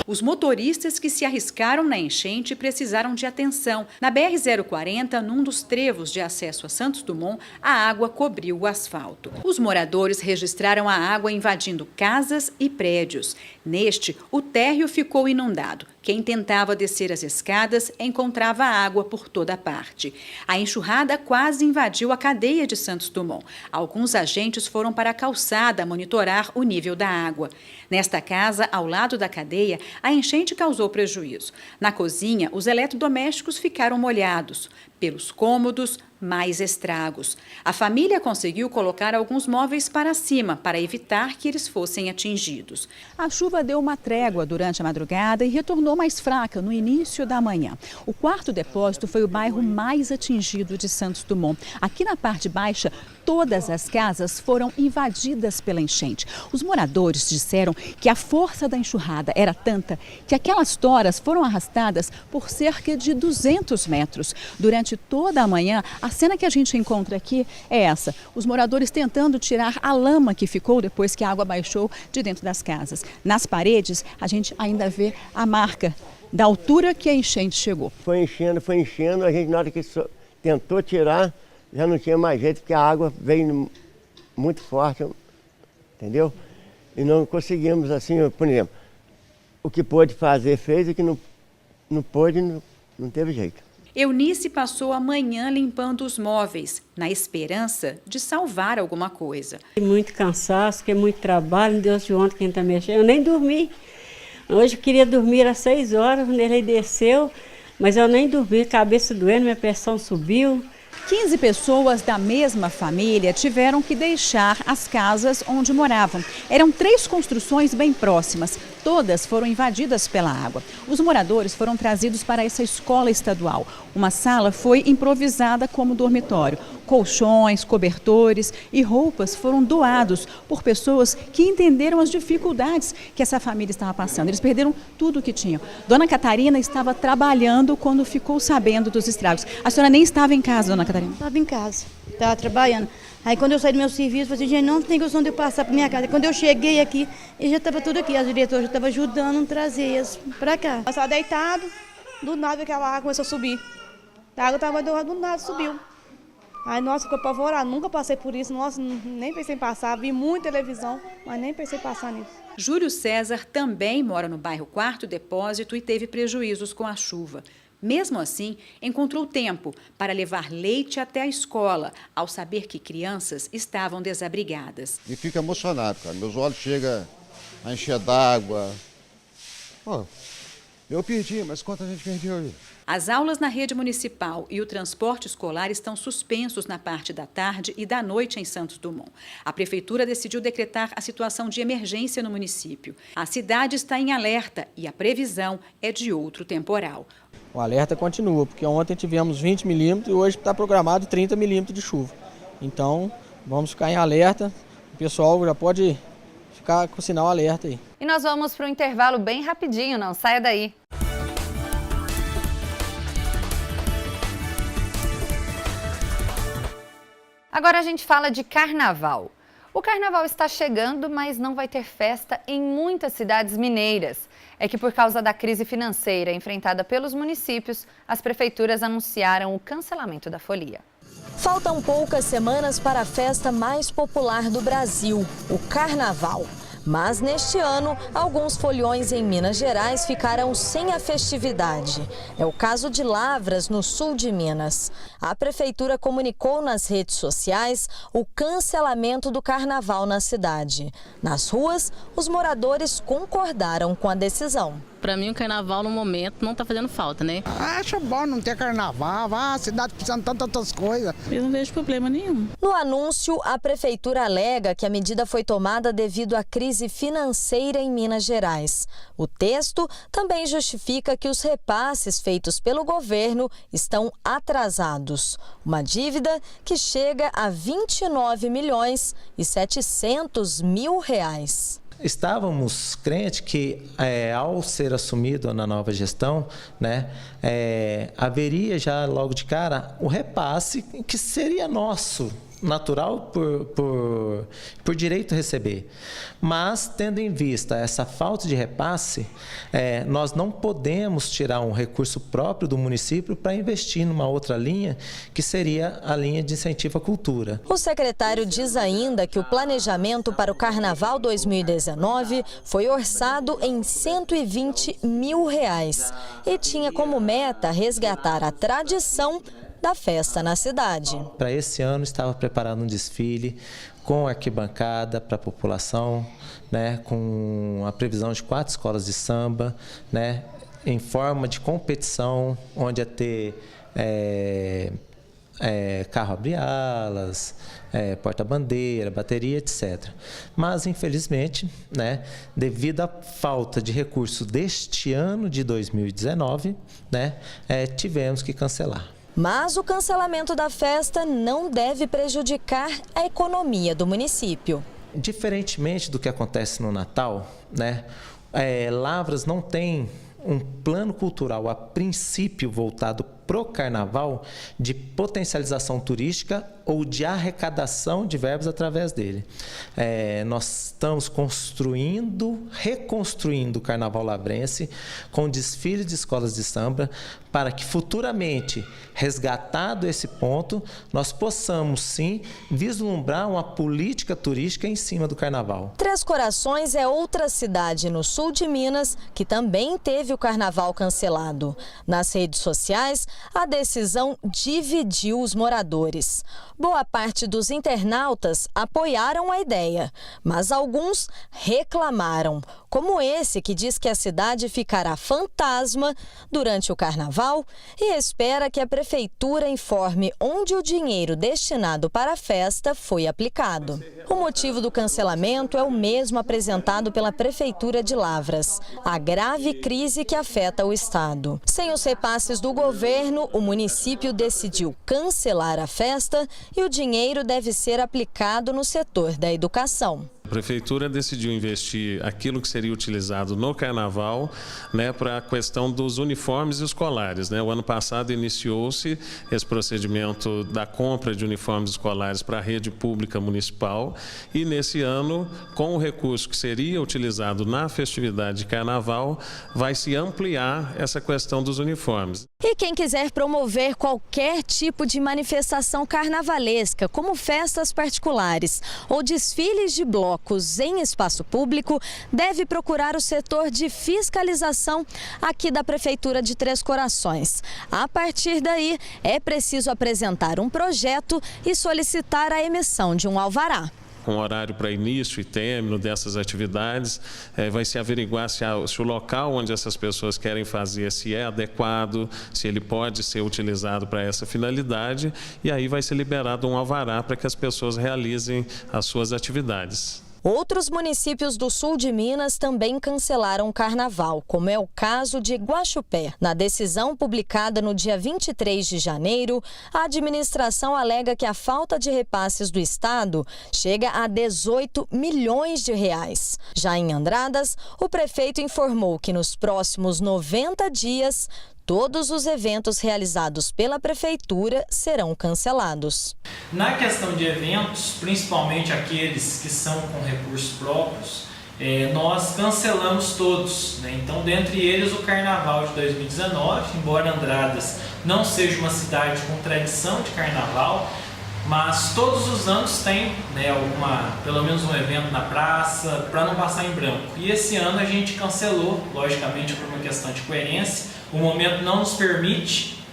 Os motoristas que se arriscaram na enchente precisaram de atenção. Na BR-040, num dos trevos de acesso a Santos Dumont, a água cobriu o asfalto. Os moradores registraram a água invadindo casas e prédios. Neste, o térreo ficou inundado. Quem tentava descer as escadas encontrava água por toda parte. A enxurrada quase invadiu a cadeia de Santos Dumont. Alguns agentes foram para a calçada monitorar o nível da água. Nesta casa, ao lado da cadeia, a enchente causou prejuízo. Na cozinha, os eletrodomésticos ficaram molhados. Pelos cômodos, mais estragos. A família conseguiu colocar alguns móveis para cima para evitar que eles fossem atingidos. A chuva deu uma trégua durante a madrugada e retornou mais fraca no início da manhã. O quarto depósito foi o bairro mais atingido de Santos Dumont. Aqui na parte baixa, todas as casas foram invadidas pela enchente. Os moradores disseram que a força da enxurrada era tanta que aquelas toras foram arrastadas por cerca de 200 metros. Durante toda a manhã, a cena que a gente encontra aqui é essa. Os moradores tentando tirar a lama que ficou depois que a água baixou de dentro das casas. Nas paredes, a gente ainda vê a marca da altura que a enchente chegou. Foi enchendo, a gente na hora que tentou tirar, já não tinha mais jeito, porque a água veio muito forte, entendeu? E não conseguimos, assim, por exemplo, o que pôde fazer fez, e o que não pôde, não teve jeito. Eunice passou a manhã limpando os móveis, na esperança de salvar alguma coisa. Muito cansaço, que é muito trabalho, Deus de ontem quem está mexendo. Eu nem dormi. Hoje eu queria dormir às 6 horas, quando ele desceu, Mas eu nem dormi, cabeça doendo, minha pressão subiu. 15 pessoas da mesma família tiveram que deixar as casas onde moravam. Eram 3 construções bem próximas. Todas foram invadidas pela água. Os moradores foram trazidos para essa escola estadual. Uma sala foi improvisada como dormitório. Colchões, cobertores e roupas foram doados por pessoas que entenderam as dificuldades que essa família estava passando. Eles perderam tudo o que tinham. Dona Catarina estava trabalhando quando ficou sabendo dos estragos. A senhora nem estava em casa, Dona Catarina? Estava em casa, estava trabalhando. Aí quando eu saí do meu serviço, eu falei assim, gente, não tem condição de eu passar para minha casa. Quando eu cheguei aqui, já estava tudo aqui. As diretoras já estavam ajudando a trazer eles para cá. Eu estava deitado, do nada aquela água começou a subir. A água estava do nada, subiu. Aí, nossa, ficou apavorado. Nunca passei por isso, nossa, nem pensei em passar. Vi muita televisão, mas nem pensei em passar nisso. Júlio César também mora no bairro Quarto Depósito e teve prejuízos com a chuva. Mesmo assim, encontrou tempo para levar leite até a escola, ao saber que crianças estavam desabrigadas. E fico emocionado, cara. Meus olhos chegam a encher d'água. Eu perdi, mas quanta gente perdeu aí? As aulas na rede municipal e o transporte escolar estão suspensos na parte da tarde e da noite em Santos Dumont. A prefeitura decidiu decretar a situação de emergência no município. A cidade está em alerta e a previsão é de outro temporal. O alerta continua, porque ontem tivemos 20 milímetros e hoje está programado 30 milímetros de chuva. Então, vamos ficar em alerta. O pessoal já pode ficar com o sinal alerta aí. E nós vamos para um intervalo bem rapidinho, não saia daí. Agora a gente fala de carnaval. O carnaval está chegando, mas não vai ter festa em muitas cidades mineiras. É que por causa da crise financeira enfrentada pelos municípios, as prefeituras anunciaram o cancelamento da folia. Faltam poucas semanas para a festa mais popular do Brasil, o Carnaval. Mas neste ano, alguns foliões em Minas Gerais ficaram sem a festividade. É o caso de Lavras, no sul de Minas. A prefeitura comunicou nas redes sociais o cancelamento do carnaval na cidade. Nas ruas, os moradores concordaram com a decisão. Para mim, o carnaval no momento não está fazendo falta, né? Acho bom não ter carnaval, a cidade precisando de tantas coisas. Eu não vejo problema nenhum. No anúncio, a prefeitura alega que a medida foi tomada devido à crise financeira em Minas Gerais. O texto também justifica que os repasses feitos pelo governo estão atrasados. Uma dívida que chega a 29.700.000 reais. Estávamos crentes que, ao ser assumido na nova gestão, haveria já logo de cara o repasse que seria nosso, natural por direito receber. Mas, tendo em vista essa falta de repasse, nós não podemos tirar um recurso próprio do município para investir numa outra linha, que seria a linha de incentivo à cultura. O secretário diz ainda que o planejamento para o Carnaval 2019 foi orçado em R$120 mil e tinha como meta resgatar a tradição da festa na cidade. Para esse ano estava preparado um desfile com arquibancada para a população, com a previsão de 4 escolas de samba, em forma de competição, onde ia ter carro abre-alas, porta-bandeira, bateria, etc. Mas, infelizmente, devido à falta de recursos deste ano de 2019, tivemos que cancelar. Mas o cancelamento da festa não deve prejudicar a economia do município. Diferentemente do que acontece no Natal, Lavras não tem um plano cultural a princípio voltado para o carnaval de potencialização turística ou de arrecadação de verbas através dele. Nós estamos reconstruindo o carnaval lavrense com desfile de escolas de samba para que futuramente, resgatado esse ponto, nós possamos sim vislumbrar uma política turística em cima do carnaval. Três Corações é outra cidade no sul de Minas que também teve o carnaval cancelado. Nas redes sociais, a decisão dividiu os moradores. Boa parte dos internautas apoiaram a ideia, mas alguns reclamaram. como esse que diz que a cidade ficará fantasma durante o carnaval e espera que a prefeitura informe onde o dinheiro destinado para a festa foi aplicado. O motivo do cancelamento é o mesmo apresentado pela Prefeitura de Lavras: a grave crise que afeta o estado. Sem os repasses do governo, o município decidiu cancelar a festa e o dinheiro deve ser aplicado no setor da educação. A Prefeitura decidiu investir aquilo que seria utilizado no Carnaval, para a questão dos uniformes escolares. O ano passado iniciou-se esse procedimento da compra de uniformes escolares para a rede pública municipal e nesse ano, com o recurso que seria utilizado na festividade de Carnaval, vai se ampliar essa questão dos uniformes. E quem quiser promover qualquer tipo de manifestação carnavalesca, como festas particulares ou desfiles de blocos em espaço público, deve procurar o setor de fiscalização aqui da Prefeitura de Três Corações. A partir daí, é preciso apresentar um projeto e solicitar a emissão de um alvará. Com horário para início e término dessas atividades, vai se averiguar se o local onde essas pessoas querem fazer se é adequado, se ele pode ser utilizado para essa finalidade, e aí vai ser liberado um alvará para que as pessoas realizem as suas atividades. Outros municípios do sul de Minas também cancelaram o carnaval, como é o caso de Guaxupé. Na decisão publicada no dia 23 de janeiro, a administração alega que a falta de repasses do estado chega a 18 milhões de reais. Já em Andradas, o prefeito informou que nos próximos 90 dias, todos os eventos realizados pela Prefeitura serão cancelados. Na questão de eventos, principalmente aqueles que são com recursos próprios, nós cancelamos todos. Então, dentre eles, o Carnaval de 2019, embora Andradas não seja uma cidade com tradição de carnaval, mas todos os anos tem pelo menos um evento na praça, para não passar em branco. E esse ano a gente cancelou, logicamente por uma questão de coerência. O momento não nos permite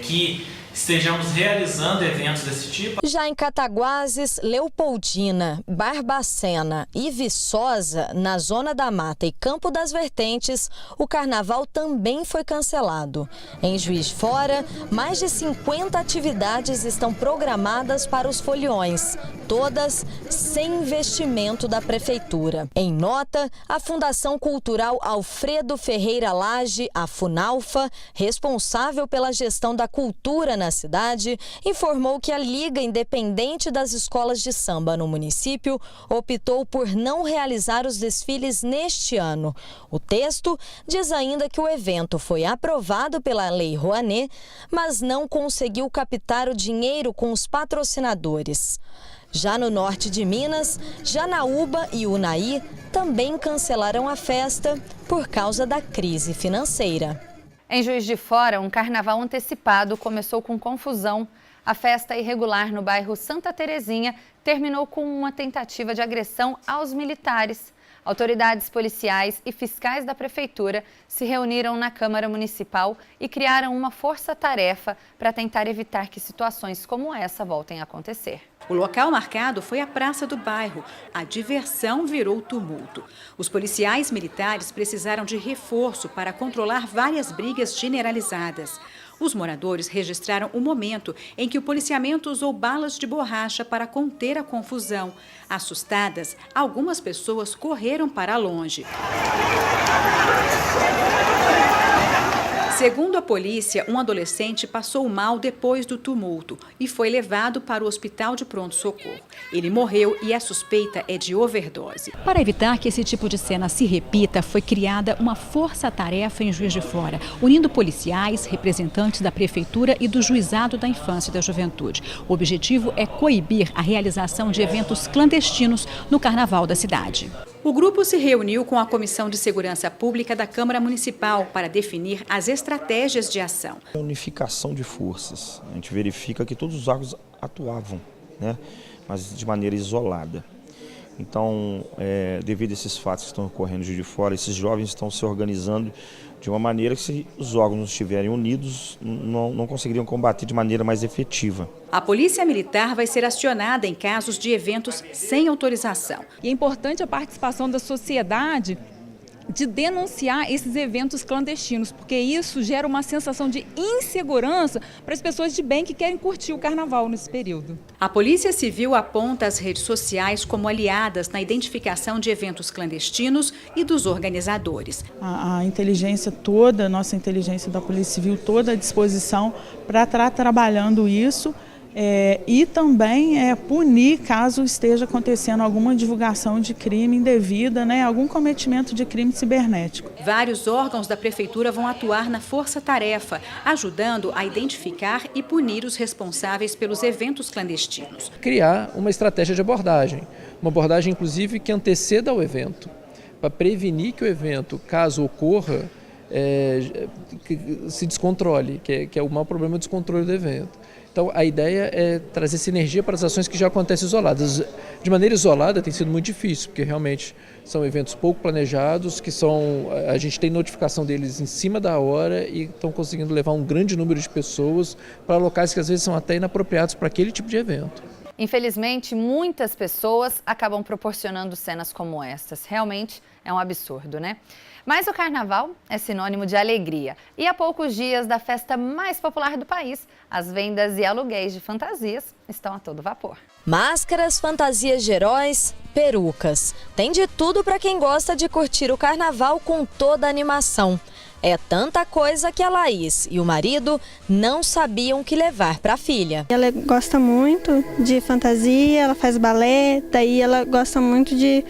que estejamos realizando eventos desse tipo. Já em Cataguases, Leopoldina, Barbacena e Viçosa, na Zona da Mata e Campo das Vertentes, o carnaval também foi cancelado. Em Juiz de Fora, mais de 50 atividades estão programadas para os foliões, todas sem investimento da Prefeitura. Em nota, a Fundação Cultural Alfredo Ferreira Lage, a Funalfa, responsável pela gestão da cultura na cidade, informou que a Liga Independente das Escolas de Samba no município optou por não realizar os desfiles neste ano. O texto diz ainda que o evento foi aprovado pela Lei Rouanet, mas não conseguiu captar o dinheiro com os patrocinadores. Já no norte de Minas, Janaúba e Unai também cancelaram a festa por causa da crise financeira. Em Juiz de Fora, um carnaval antecipado começou com confusão. A festa irregular no bairro Santa Terezinha terminou com uma tentativa de agressão aos militares. Autoridades policiais e fiscais da prefeitura se reuniram na Câmara Municipal e criaram uma força-tarefa para tentar evitar que situações como essa voltem a acontecer. O local marcado foi a praça do bairro. A diversão virou tumulto. Os policiais militares precisaram de reforço para controlar várias brigas generalizadas. Os moradores registraram o momento em que o policiamento usou balas de borracha para conter a confusão. Assustadas, algumas pessoas correram para longe. Segundo a polícia, um adolescente passou mal depois do tumulto e foi levado para o hospital de pronto-socorro. Ele morreu e a suspeita é de overdose. Para evitar que esse tipo de cena se repita, foi criada uma força-tarefa em Juiz de Fora, unindo policiais, representantes da Prefeitura e do Juizado da Infância e da Juventude. O objetivo é coibir a realização de eventos clandestinos no carnaval da cidade. O grupo se reuniu com a Comissão de Segurança Pública da Câmara Municipal para definir as estratégias de ação. A unificação de forças. A gente verifica que todos os órgãos atuavam, mas de maneira isolada. Então, devido a esses fatos que estão ocorrendo de fora, esses jovens estão se organizando de uma maneira que, se os órgãos não estiverem unidos, não conseguiriam combater de maneira mais efetiva. A Polícia Militar vai ser acionada em casos de eventos sem autorização. E é importante a participação da sociedade de denunciar esses eventos clandestinos, porque isso gera uma sensação de insegurança para as pessoas de bem que querem curtir o carnaval nesse período. A Polícia Civil aponta as redes sociais como aliadas na identificação de eventos clandestinos e dos organizadores. A inteligência toda, nossa inteligência da Polícia Civil toda à disposição para estar trabalhando isso. E também punir caso esteja acontecendo alguma divulgação de crime indevida, algum cometimento de crime cibernético. Vários órgãos da Prefeitura vão atuar na força-tarefa, ajudando a identificar e punir os responsáveis pelos eventos clandestinos. Criar uma estratégia de abordagem, uma abordagem inclusive que anteceda o evento, para prevenir que o evento, caso ocorra, que se descontrole, que é o maior problema do descontrole do evento. Então, a ideia é trazer sinergia para as ações que já acontecem isoladas. De maneira isolada tem sido muito difícil, porque realmente são eventos pouco planejados, a gente tem notificação deles em cima da hora e estão conseguindo levar um grande número de pessoas para locais que às vezes são até inapropriados para aquele tipo de evento. Infelizmente, muitas pessoas acabam proporcionando cenas como estas. Realmente é um absurdo, né? Mas o carnaval é sinônimo de alegria. E há poucos dias da festa mais popular do país, as vendas e aluguéis de fantasias estão a todo vapor. Máscaras, fantasias de heróis, perucas. Tem de tudo para quem gosta de curtir o carnaval com toda a animação. É tanta coisa que a Laís e o marido não sabiam o que levar para a filha. Ela gosta muito de fantasia, ela faz balé, daí ela gosta muito de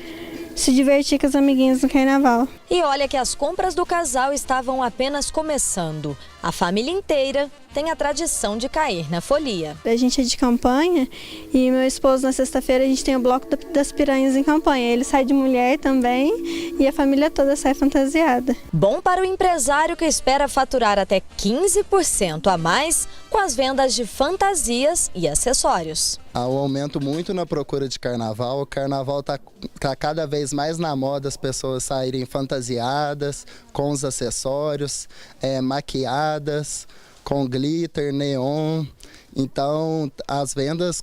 se divertir com os amiguinhos no carnaval. E olha que as compras do casal estavam apenas começando. A família inteira tem a tradição de cair na folia. A gente é de campanha e meu esposo na sexta-feira a gente tem o bloco das piranhas em campanha. Ele sai de mulher também e a família toda sai fantasiada. Bom para o empresário que espera faturar até 15% a mais com as vendas de fantasias e acessórios. Há um aumento muito na procura de carnaval. O carnaval está cada vez mais na moda, as pessoas saírem fantasiadas, com os acessórios, maquiadas, com glitter, neon. Então, as vendas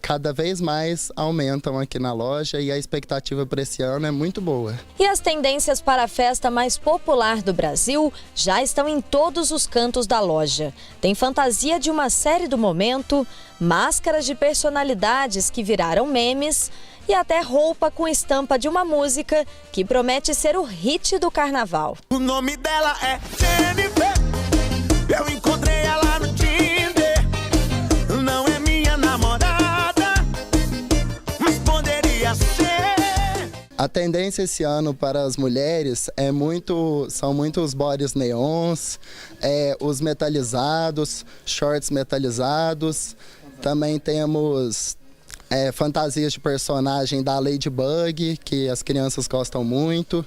cada vez mais aumentam aqui na loja e a expectativa para esse ano é muito boa. E as tendências para a festa mais popular do Brasil já estão em todos os cantos da loja. Tem fantasia de uma série do momento, máscaras de personalidades que viraram memes e até roupa com estampa de uma música que promete ser o hit do carnaval. O nome dela é Jennifer, eu encontrei ela no Tinder, não é minha namorada, mas poderia ser. A tendência esse ano para as mulheres são muito os bodies neons, os metalizados, shorts metalizados, também temos fantasias de personagem da Ladybug, que as crianças gostam muito.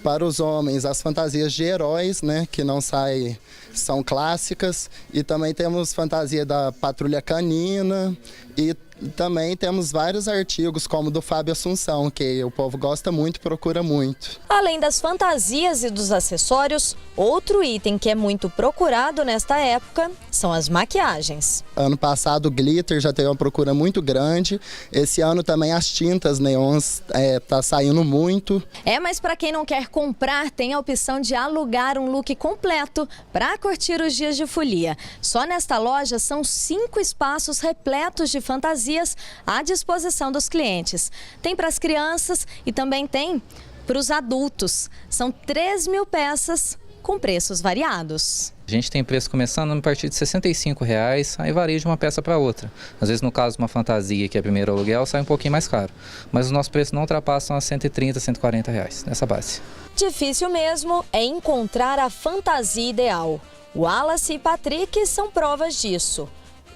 Para os homens, as fantasias de heróis, que não saem, são clássicas. E também temos fantasia da Patrulha Canina e também temos vários artigos, como do Fábio Assunção, que o povo gosta muito e procura muito. Além das fantasias e dos acessórios, outro item que é muito procurado nesta época são as maquiagens. Ano passado o glitter já teve uma procura muito grande. Esse ano também as tintas neons tá saindo muito. Mas para quem não quer comprar, tem a opção de alugar um look completo para curtir os dias de folia. Só nesta loja são 5 espaços repletos de fantasias à disposição dos clientes. Tem para as crianças e também tem para os adultos. São 3.000 peças com preços variados. A gente tem preço começando a partir de R$ 65,00, aí varia de uma peça para outra. Às vezes, no caso de uma fantasia, que é primeiro aluguel, sai um pouquinho mais caro. Mas os nossos preços não ultrapassam a R$ 130, R$ 140,00 nessa base. Difícil mesmo é encontrar a fantasia ideal. Wallace e Patrick são provas disso.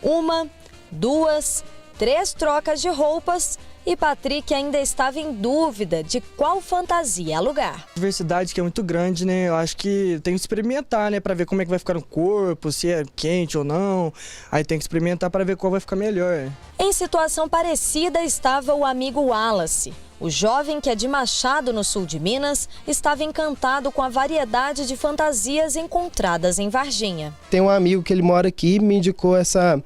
1, 2, 3 trocas de roupas e Patrick ainda estava em dúvida de qual fantasia alugar. A diversidade que é muito grande, né? Eu acho que tem que experimentar, né? Para ver como é que vai ficar no corpo, se é quente ou não. Aí tem que experimentar para ver qual vai ficar melhor. Em situação parecida estava o amigo Wallace. O jovem, que é de Machado, no sul de Minas, estava encantado com a variedade de fantasias encontradas em Varginha. Tem um amigo que ele mora aqui, me indicou essa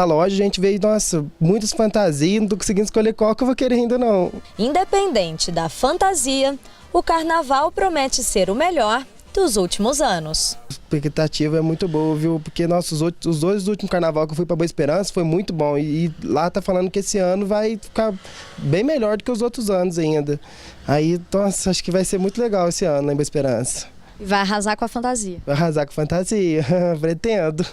loja, a gente veio, nossa, muitas fantasias, não tô conseguindo escolher qual que eu vou querer ainda não. Independente da fantasia, o carnaval promete ser o melhor dos últimos anos. A expectativa é muito boa, viu? Porque os dois últimos carnaval que eu fui para Boa Esperança foi muito bom. E lá tá falando que esse ano vai ficar bem melhor do que os outros anos ainda. Aí, nossa, acho que vai ser muito legal esse ano lá em Boa Esperança. E vai arrasar com a fantasia? Vai arrasar com a fantasia, pretendo.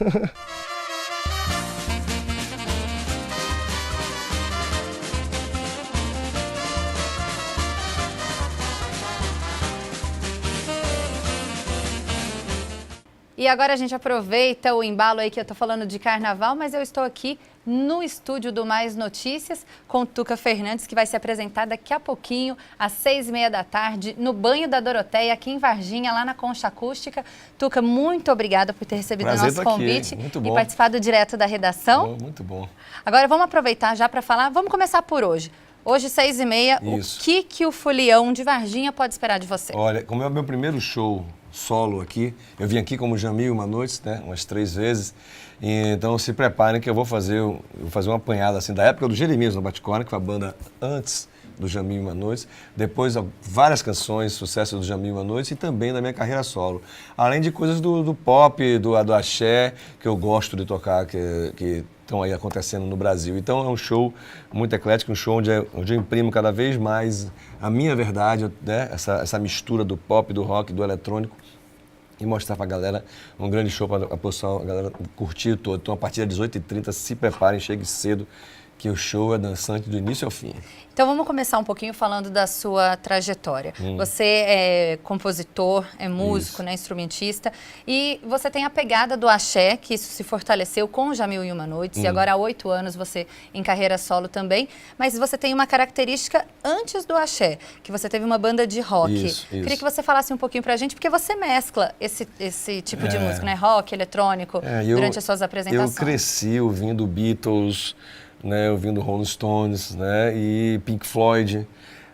E agora a gente aproveita o embalo aí que eu tô falando de carnaval, mas eu estou aqui no estúdio do Mais Notícias com Tuca Fernandes, que vai se apresentar daqui a pouquinho, às 6h30 da tarde, no Banho da Doroteia, aqui em Varginha, lá na Concha Acústica. Tuca, muito obrigada por ter recebido o nosso convite e participado direto da redação. Muito bom. Agora vamos aproveitar já para falar, vamos começar por hoje. Hoje, 6h30, o que o Folião de Varginha pode esperar de você? Olha, como é o meu primeiro show solo aqui, eu vim aqui como Jamil uma noite, né, umas 3 vezes, e então se preparem que eu vou fazer uma apanhada assim, da época do Jeremias no Bate-Corna, que foi a banda antes do Jamil uma noite, depois várias canções, sucesso do Jamil uma noite e também da minha carreira solo, além de coisas do pop, do axé, que eu gosto de tocar, que estão aí acontecendo no Brasil. Então é um show muito eclético, um show onde eu imprimo cada vez mais a minha verdade, né? essa mistura do pop, do rock, do eletrônico, e mostrar para a galera um grande show para a galera curtir todo. Então a partir das 18h30, se preparem, cheguem cedo, que o show é dançante do início ao fim. Então vamos começar um pouquinho falando da sua trajetória. Você é compositor, é músico, né, instrumentista, e você tem a pegada do axé, que isso se fortaleceu com o Jamil e uma Noites, e agora há 8 anos você em carreira solo também, mas você tem uma característica antes do axé, que você teve uma banda de rock. Isso. Queria que você falasse um pouquinho pra gente, porque você mescla esse tipo de música, né, rock, eletrônico, durante as suas apresentações. Eu cresci ouvindo Beatles, né, ouvindo Rolling Stones, né, e Pink Floyd.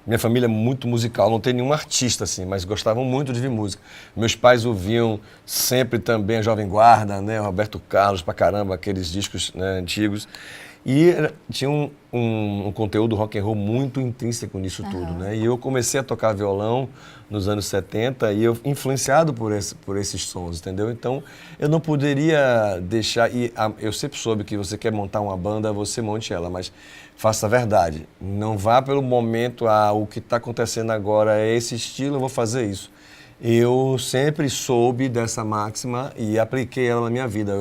Minha família é muito musical, não tem nenhum artista assim, mas gostavam muito de ouvir música. Meus pais ouviam sempre também a Jovem Guarda, né, Roberto Carlos pra caramba, aqueles discos, né, antigos. E tinha um conteúdo rock and roll muito intrínseco nisso tudo, né? E eu comecei a tocar violão nos anos 70 e eu influenciado por esses sons, entendeu? Então, eu não poderia deixar... eu sempre soube que você quer montar uma banda, você monte ela, mas faça a verdade. Não vá pelo momento, o que está acontecendo agora é esse estilo, eu vou fazer isso. Eu sempre soube dessa máxima e apliquei ela na minha vida.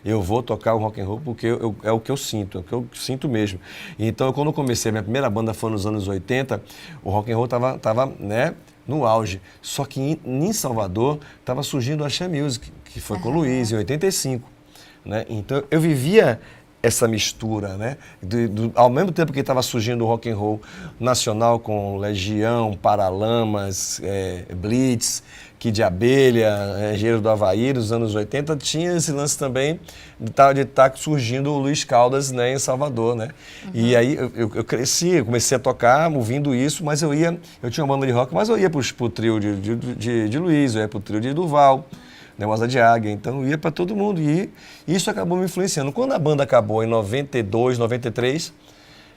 Eu vou tocar o rock and roll porque é o que eu sinto, é o que eu sinto mesmo. Então, quando eu comecei, minha primeira banda foi nos anos 80, o rock and roll estava né, no auge. Só que em Salvador estava surgindo o Axé Music, que foi com o Luiz, em 85. Né? Então, eu vivia essa mistura, né? Ao mesmo tempo que estava surgindo o rock and roll nacional com Legião, Paralamas, Blitz, Kid de Abelha, Engenheiro do Havaí, dos anos 80, tinha esse lance também de estar surgindo o Luiz Caldas, né, em Salvador, né? E aí eu cresci, eu comecei a tocar ouvindo isso, mas eu tinha uma banda de rock, mas eu ia pro trio de Luiz, eu ia pro trio de Durval, né, Asa de Águia, então eu ia para todo mundo e isso acabou me influenciando. Quando a banda acabou em 92, 93,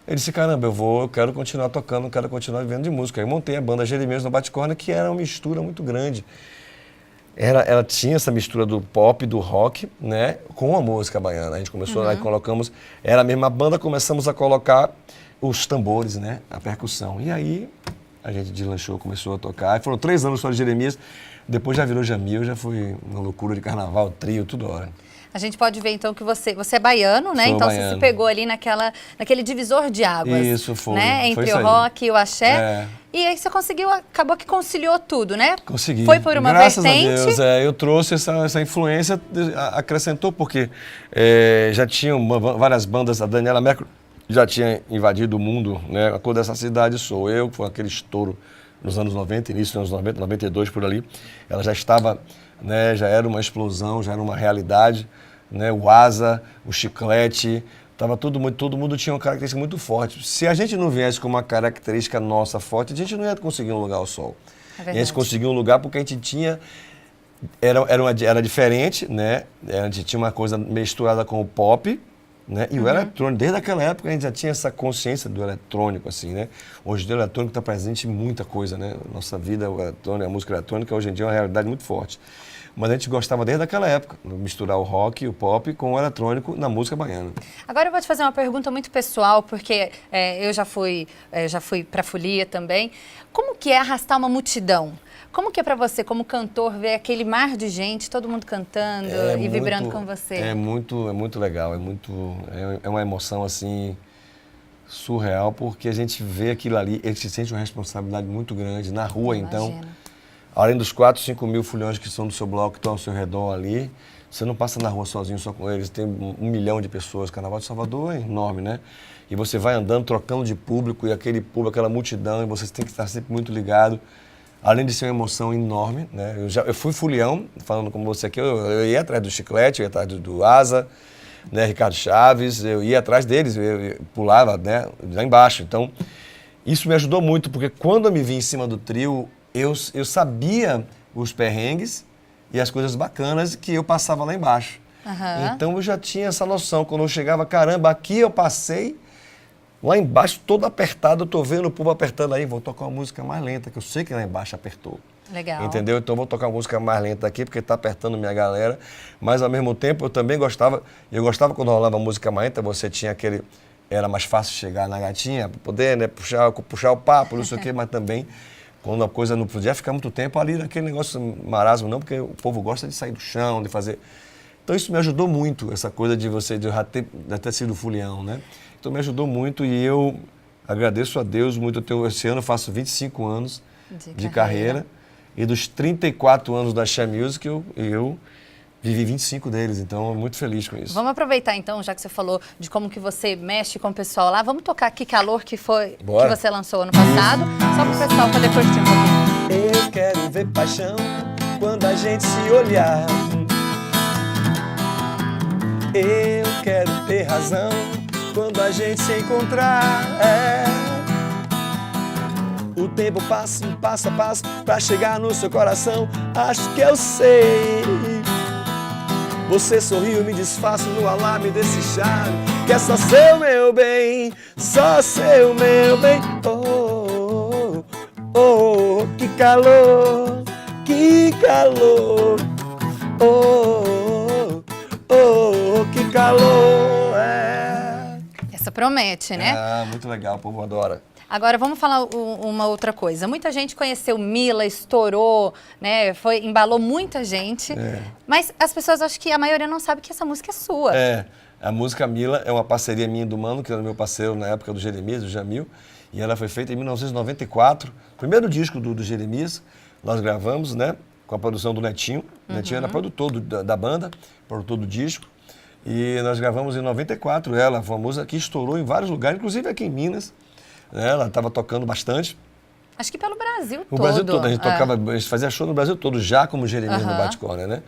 eu disse, caramba, eu quero continuar tocando, quero continuar vivendo de música. Aí eu montei a banda Jeremias no Bate-Corna, que era uma mistura muito grande. Ela tinha essa mistura do pop, do rock, né, com a música baiana. A gente começou, aí colocamos, era a mesma banda, começamos a colocar os tambores, né, a percussão. E aí a gente deslanchou, começou a tocar. Foram 3 anos só de Jeremias, depois já virou Jamil, já foi uma loucura de carnaval, trio, tudo hora. A gente pode ver, então, que você é baiano, né? Então baiano. Você se pegou ali naquele divisor de águas. Isso, foi. Né? Entre o rock e o axé. E aí você acabou que conciliou tudo, né? Consegui. Foi por uma Graças vertente. A Deus, eu trouxe essa influência, acrescentou, porque já tinham várias bandas, a Daniela Mercury já tinha invadido o mundo, né? A cor dessa cidade sou eu, foi aquele estouro nos anos 90, início dos anos 90, 92 por ali. Ela já estava, né, já era uma explosão, já era uma realidade, né? O Asa, o Chiclete, todo mundo tinha uma característica muito forte. Se a gente não viesse com uma característica nossa forte, a gente não ia conseguir um lugar ao sol. A gente conseguiu um lugar porque a gente tinha... Era diferente, né? A gente tinha uma coisa misturada com o pop, né? E o eletrônico. Desde aquela época a gente já tinha essa consciência do eletrônico, assim, né? Hoje o eletrônico está presente em muita coisa, né? Nossa vida, o eletrônico, a música eletrônica, hoje em dia é uma realidade muito forte. Mas a gente gostava desde aquela época, de misturar o rock, o pop com o eletrônico na música baiana. Agora eu vou te fazer uma pergunta muito pessoal, porque eu já fui para a Folia também. Como que é arrastar uma multidão? Como que é para você, como cantor, ver aquele mar de gente, todo mundo cantando e vibrando com você? É muito legal, é uma emoção assim surreal, porque a gente vê aquilo ali, a gente sente uma responsabilidade muito grande na rua. Então, além dos 4, 5 mil fulhões que são do seu bloco, que estão ao seu redor ali, você não passa na rua sozinho, só com eles, tem 1 milhão de pessoas. O Carnaval de Salvador é enorme, né? E você vai andando, trocando de público, e aquele público, aquela multidão, e você tem que estar sempre muito ligado. Além de ser uma emoção enorme, né? Eu fui fulião, falando com você aqui, eu ia atrás do Chiclete, eu ia atrás do Asa, né? Ricardo Chaves, eu ia atrás deles, eu pulava, né? Lá embaixo. Então, isso me ajudou muito, porque quando eu me vi em cima do trio, eu sabia os perrengues e as coisas bacanas que eu passava lá embaixo. Então eu já tinha essa noção. Quando eu chegava, caramba, aqui eu passei, lá embaixo todo apertado, eu tô vendo o povo apertando aí, vou tocar uma música mais lenta, que eu sei que lá embaixo apertou. Legal. Entendeu? Então eu vou tocar uma música mais lenta aqui, porque tá apertando minha galera. Mas ao mesmo tempo eu também gostava, quando rolava música mais lenta, você tinha aquele... Era mais fácil chegar na gatinha, para poder, né, puxar o papo, não sei o quê, mas também... Quando a coisa não podia ficar muito tempo ali naquele negócio marasmo, não, porque o povo gosta de sair do chão, de fazer... Então isso me ajudou muito, essa coisa de você de ter sido fulião, né? Então me ajudou muito e eu agradeço a Deus muito. Esse ano eu faço 25 anos de carreira e dos 34 anos da Axé Music eu vivi 25 deles, então eu muito feliz com isso. Vamos aproveitar então, já que você falou de como que você mexe com o pessoal lá, vamos tocar Que Calor, que você lançou ano passado, só para o pessoal poder curtir um pouquinho. Eu quero ver paixão quando a gente se olhar. Eu quero ter razão quando a gente se encontrar. O tempo passa, passo a passo, pra chegar no seu coração. Acho que eu sei. Você sorriu, me desfaço no alarme desse charme, que é só seu meu bem, só seu meu bem. Oh, oh, oh, que calor, que calor. Oh, oh, oh, que calor. Essa promete, né? Muito legal, o povo adora. Agora, vamos falar uma outra coisa. Muita gente conheceu Mila, estourou, né? Embalou muita gente. Mas as pessoas, acho que a maioria não sabe que essa música é sua. A música Mila é uma parceria minha do Mano, que era meu parceiro na época do Jeremias, do Jamil. E ela foi feita em 1994. Primeiro disco do Jeremias, nós gravamos, né? Com a produção do Netinho. O Netinho era produtor da banda, produtor do disco. E nós gravamos em 94 ela. Foi uma música que estourou em vários lugares, inclusive aqui em Minas. Ela estava tocando bastante. Acho que pelo Brasil todo. O Brasil todo. A gente fazia show no Brasil todo, já como Jeremias no Bate-Corner, né?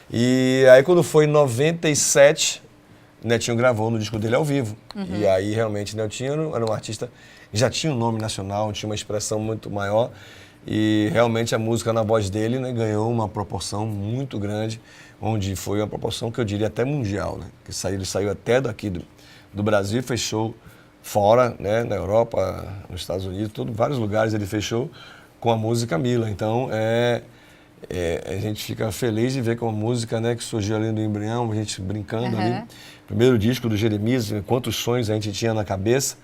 E aí quando foi em 97, Netinho gravou no disco dele ao vivo. E aí realmente Netinho era um artista que já tinha um nome nacional, tinha uma expressão muito maior. E realmente a música na voz dele, né, ganhou uma proporção muito grande, onde foi uma proporção que eu diria até mundial, né? Que ele saiu até daqui do Brasil e fechou fora, né, na Europa, nos Estados Unidos, vários lugares ele fechou com a música Mila. Então, a gente fica feliz de ver com a música, né, que surgiu ali no embrião, a gente brincando ali. Primeiro disco do Jeremias, quantos sonhos a gente tinha na cabeça.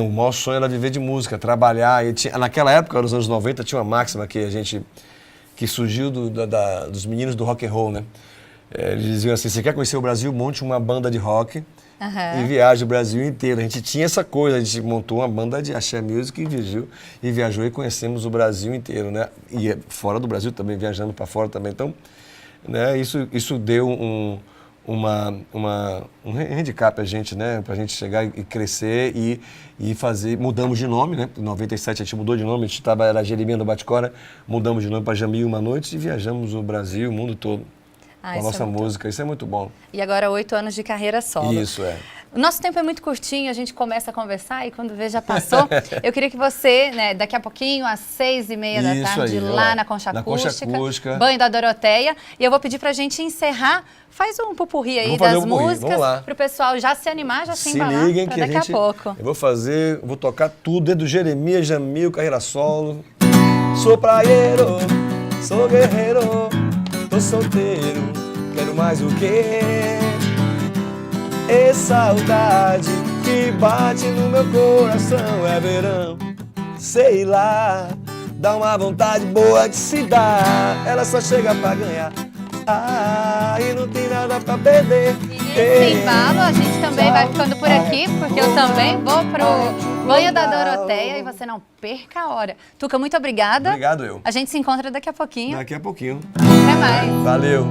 O maior sonho era viver de música, trabalhar. Naquela época, nos anos 90, tinha uma máxima que surgiu dos meninos do rock and roll, né? Eles diziam assim, você quer conhecer o Brasil? Monte uma banda de rock e viaja o Brasil inteiro. A gente tinha essa coisa, a gente montou uma banda de Axé Music e viajou e conhecemos o Brasil inteiro, né? E fora do Brasil também, viajando para fora também. Então, né, isso deu um handicap a gente, né? Pra gente chegar e crescer e fazer. Mudamos de nome, né? Em 97 a gente mudou de nome, a gente era Jeremias do Bate-Cora, mudamos de nome para Jamil Uma Noite e viajamos o Brasil, o mundo todo. Com a nossa música, isso é muito bom. E agora 8 anos de carreira solo. Isso, é. O nosso tempo é muito curtinho, a gente começa a conversar e quando vê já passou. Eu queria que você, né, daqui a pouquinho, às 6h30 da tarde, lá na Concha Acústica, Banho da Doroteia. E eu vou pedir pra gente encerrar, faz um pupurri aí das músicas, pro pessoal já se animar, já se embalar, liguem pra que daqui a pouco. Eu vou tocar tudo, desde o Jeremias, Jamil, carreira solo. Sou praieiro, sou guerreiro, tô solteiro, quero mais o quê? E saudade que bate no meu coração é verão, sei lá, dá uma vontade boa de se dar, ela só chega pra ganhar, e não tem nada pra perder. Nesse embalo, a gente também vai ficando por aqui, porque eu também vou pro Banho da Doroteia e você não perca a hora. Tuca, muito obrigada. Obrigado eu. A gente se encontra daqui a pouquinho. Daqui a pouquinho. Até mais. Valeu.